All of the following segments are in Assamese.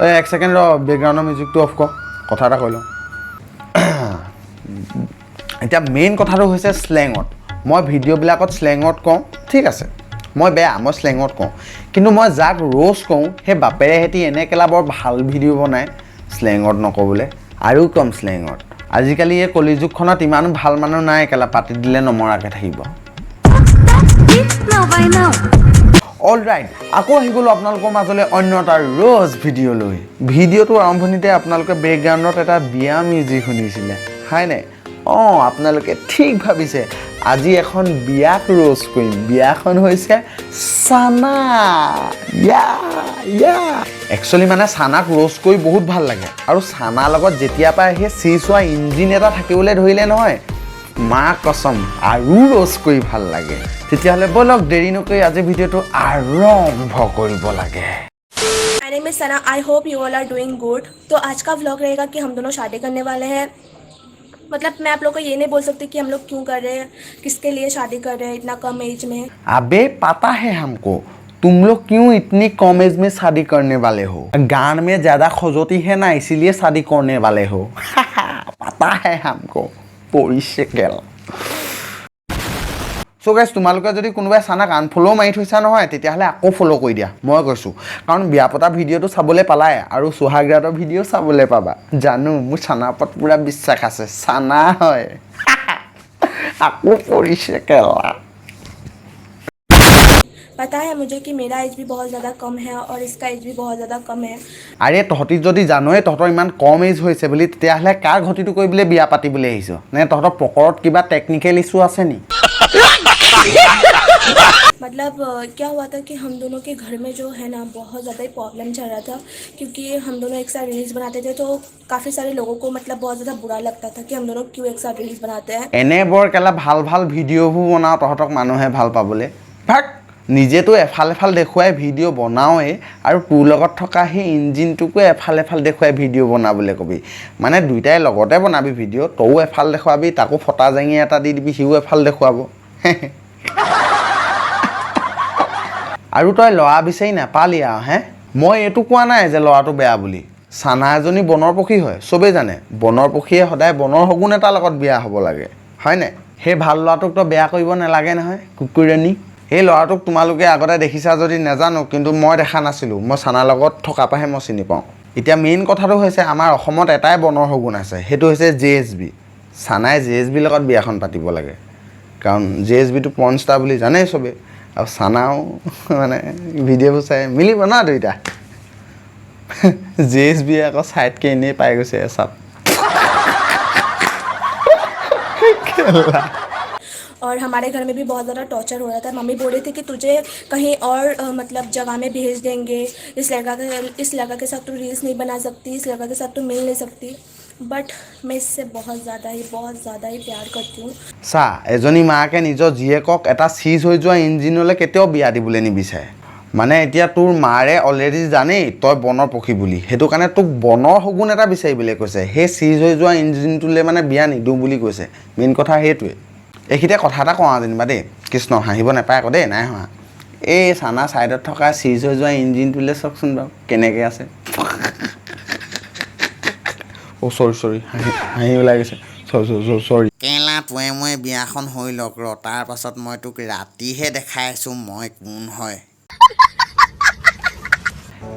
এক সেকেন্ড ৰ বেকগ্ৰাউণ্ডৰ মিউজিকটো অফ কৰ কথা এটা কৈ লওঁ এতিয়া মেইন কথাটো হৈছে স্লেঙত মই ভিডিঅ'বিলাকত স্লেঙত কওঁ ঠিক আছে মই বেয়া মই স্লেঙত কওঁ কিন্তু মই যাক ৰ'জ কওঁ সেই বাপেৰে হেতি এনে কেলা বৰ ভাল ভিডিঅ' বনায় স্লেঙত নক'বলৈ আৰু কম স্লেঙত আজিকালি এই কলিযুগখনত ইমান ভাল মানুহ নাই কেলা পাতি দিলে নমৰাকৈ থাকিব অল ৰাইট আকৌ আহি গ'লোঁ আপোনালোকৰ মাজলৈ অন্য এটা ৰ'জ ভিডিঅ' লৈ ভিডিঅ'টোৰ আৰম্ভণিতে আপোনালোকে বেকগ্ৰাউণ্ডত এটা বিয়া মিউজিক শুনিছিলে হয় নাই অঁ আপোনালোকে ঠিক ভাবিছে আজি এখন বিয়াক ৰ'জ কৰিম বিয়াখন হৈছে চানা একচুৱেলি মানে চানাক ৰ'জ কৰি বহুত ভাল লাগে আৰু চানাৰ লগত যেতিয়াৰ পৰা সেই চিজ হোৱা ইঞ্জিন এটা থাকিবলৈ ধৰিলে নহয় মা কসম আৰু ৰ'জ কৰি ভাল লাগে তেতিয়াহ'লে বলক দেৰি নকৰি আজি ভিডিঅ'টো আৰম্ভ কৰিব লাগে My name is Sana. I hope you all are doing good. तो आज का व्लॉग रहेगा कि हम दोनों शादी करने वाले हैं मतलब मैं आप लोग को ये नहीं बोल सकती कि हम लोग क्यों कर रहे हैं किसके लिए शादी कर रहे हैं इतना कम एज में अबे पता है हमको तुम लोग क्यों इतनी कम एज में शादी करने वाले हो गान में ज़्यादा खजोती है ना इसीलिए शादी करने वाले हो पता है हमको পৰিছে গেল সো গাইজ তোমালোকে যদি কোনোবাই চানাক আনফল' মাৰি থৈছা নহয় তেতিয়াহ'লে আকৌ ফ'ল' কৰি দিয়া মই কৈছোঁ কাৰণ বিয়া পতা ভিডিঅ'টো চাবলৈ পালাই আৰু সোহাগৰাটৰ ভিডিঅ' চাবলৈ পাবা জানো মোৰ চানাৰ ওপৰত পূৰা বিশ্বাস আছে চানা হয় আকৌ পৰিছে কেলা पता है मुझे कि मेरा एज भी बहुत ज़्यादा कम है और इसका एज भी बहुत ज़्यादा कम है আৰে তহঁতি যদি জানোৱে তহঁতৰ ইমান কম এজ হৈছে বুলি তেতিয়াহ'লে কাৰ ঘটিটো কৰিবলৈ বিয়া পাতিবলৈ আহিছ নে তহঁতৰ পকৰত কিবা টেকনিকেল ইছ্যু আছে নি मतलब क्या हुआ था कि हम दोनों के घर में जो है ना बहुत ज़्यादा ही प्रॉब्लम चल रहा था क्योंकि हम दोनों एक साथ रील्स बनाते थे तो काफ़ी सारे लोगों को मतलब बहुत ज़्यादा बुरा लगता था कि हम दोनों क्यों एक साथ रील्स बनाते हैं এনে বৰ কেলা ভাল ভাল ভিডিঅ'বোৰ বনাওঁ তহঁতক মানুহে ভাল পাবলৈ ভাগ নিজেতো এফাল এফাল দেখুৱাই ভিডিঅ' বনাওঁৱেই আৰু তোৰ লগত থকা সেই ইঞ্জিনটোকো এফাল এফাল দেখুৱাই ভিডিঅ' বনাবলৈ ক'বি মানে দুইটাই লগতে বনাবি ভিডিঅ' তয়ো এফাল দেখুৱাবি তাকো ফটা জেঙি এটা দি দিবি সিও এফাল দেখুৱাব আৰু তই ল'ৰা বিচাৰি নাপালি আৰু হে মই এইটো কোৱা নাই যে ল'ৰাটো বেয়া বুলি চানা এজনী বনৰ পক্ষী হয় চবেই জানে বনৰ পক্ষীয়ে সদায় বনৰ শগুন এটাৰ লগত বিয়া হ'ব লাগে হয়নে সেই ভাল ল'ৰাটোক তই বেয়া কৰিব নালাগে নহয় কুকুৰজনী এই ল'ৰাটোক তোমালোকে আগতে দেখিছা যদি নাজানো কিন্তু মই দেখা নাছিলোঁ মই চানাৰ লগত থকা পাহে মই চিনি পাওঁ এতিয়া মেইন কথাটো হৈছে আমাৰ অসমত এটাই বনৰ শগুন আছে সেইটো হৈছে JSB চানাই JSBৰ লগত বিয়াখন পাতিব লাগে কাৰণ JSBটো পৰ্ণ ষ্টাৰ বুলি জানেই চবেই আৰু চানাও মানে ভিডিঅ'বোৰ চাই মিলিব না দুইটা JSB আকৌ চাইডকৈ এনেই পাই গৈছে এচাত और हमारे घर में भी बहुत ज़्यादा टॉर्चर हो रहा था मम्मी बोल रही थी कि तुझे कहीं और मतलब जगह में भेज देंगे इस लड़का के साथ तू रील्स नहीं बना सकती इस लड़का के साथ तू मिल नहीं सकती बट मैं इससे बहुत ज़्यादा ही प्यार करती हूँ চা এজনী মাকে নিজৰ জীয়েকক এটা চিজ হৈ যোৱা ইঞ্জিনলৈ কেতিয়াও বিয়া দিবলৈ নিবিচাৰে মানে এতিয়া তোৰ মাৰে অলৰেডি জানেই তই বনৰ পক্ষী বুলি সেইটো কাৰণে তোক বনৰ শগুন এটা বিচাৰিবলৈ কৈছে সেই চিজ হৈ যোৱা ইঞ্জিনটোলৈ মানে বিয়া নিদিওঁ বুলি কৈছে মেইন কথা সেইটোৱে এইখিতে কথা এটা কওঁ যেনিবা দেই কৃষ্ণ হাঁহিব নাপায় আকৌ দেই নাই হোৱা এই চানা ছাইডত থকা চিজ হৈ যোৱা ইঞ্জিনটোলৈ চাওকচোন বাৰু কেনেকৈ আছে অ' চৰি হাঁহি ওলাই গৈছে চৰি কেলা তোৱে মই বিয়াখন হৈ লওক ৰ তাৰ পাছত মই তোক ৰাতিহে দেখাই আছোঁ মই কোন হয়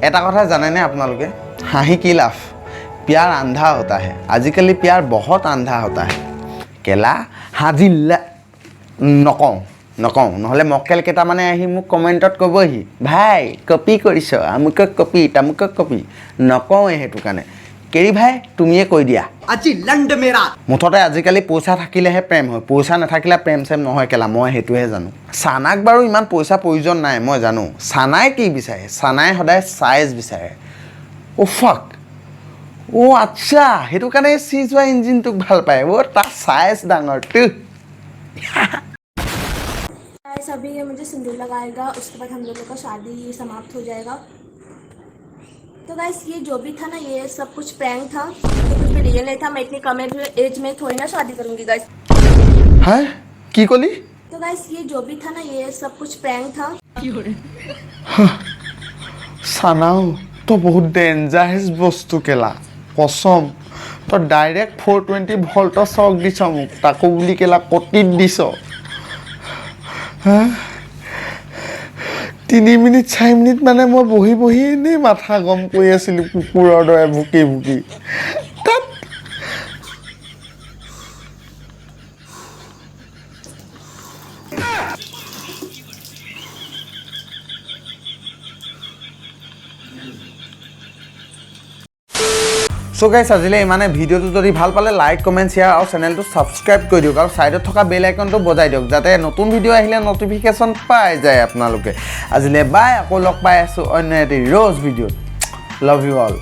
এটা কথা জানেনে আপোনালোকে হাঁহি কি লাভ প্যাৰ আন্ধা হতা হে আজিকালি প্যাৰ বহুত আন্ধা হতা হে কেলা হাজিল্লা নকওঁ নহ'লে মক্কেল কেইটামানে আহি মোক কমেণ্টত ক'বহি ভাই কপি কৰিছ আমুকক কপি তামুকক কপি নকওঁৱে সেইটো কাৰণে কেৰি ভাই তুমিয়ে কৈ দিয়া আজি লণ্ড মেৰা মুঠতে আজিকালি পইচা থাকিলেহে প্ৰেম হয় পইচা নাথাকিলে প্ৰেম চেম নহয় কেলা মই সেইটোহে জানো চানাক বাৰু ইমান পইচা প্ৰয়োজন নাই মই জানো চানাই কি বিচাৰে চানাই সদায় চাইজ বিচাৰে অ' ফাক অ' আচ্ছা সেইটো কাৰণে চিজ হোৱা ইঞ্জিনটোক ভাল পায় অ' তাৰ চাইজ ডাঙৰটো अभी ये मुझे सिंदूर लगाएगा उसके बाद हम लोगों का शादी समाप्त हो जाएगा तो गाइस ये जो भी था ना ये सब कुछ प्रैंक था ये कुछ भी रियल नहीं था मैं इतनी कम एज में थोड़ी ना शादी करूंगी गाइस हाँ की कली तो गाइस ये जो भी था ना ये सब कुछ प्रैंक था सानाओ তো বহুত ডেঞ্জাৰাছ বস্তু কেলা কসম তো ডাইৰেক্ট 420 ভল্টৰ চক দিছ মোক তাকো বুলি কেলা কটিত দিছ 3 মিনিট 4 মিনিট মানে মই বহি এনেই মাথা গম কৰি আছিলোঁ কুকুৰৰ দৰে ভুকি সো গাইস আজিলে ইমানে ভিডিওটো যদি ভাল পালে লাইক কমেন্ট শেয়াৰ আৰু চেনেলটো সাবস্ক্ৰাইব কৰি দিয়ক আৰু সাইডত থকা বেল আইকনটো বজাই দিয়ক যাতে নতুন ভিডিও আহিলে নটিফিকেশন পাই যায় আপোনালোকে আজিলে বাই আকৌ লগ পাই আছো অন্য এটি ৰ'জ ভিডিঅ'ত লাভ ইউ অল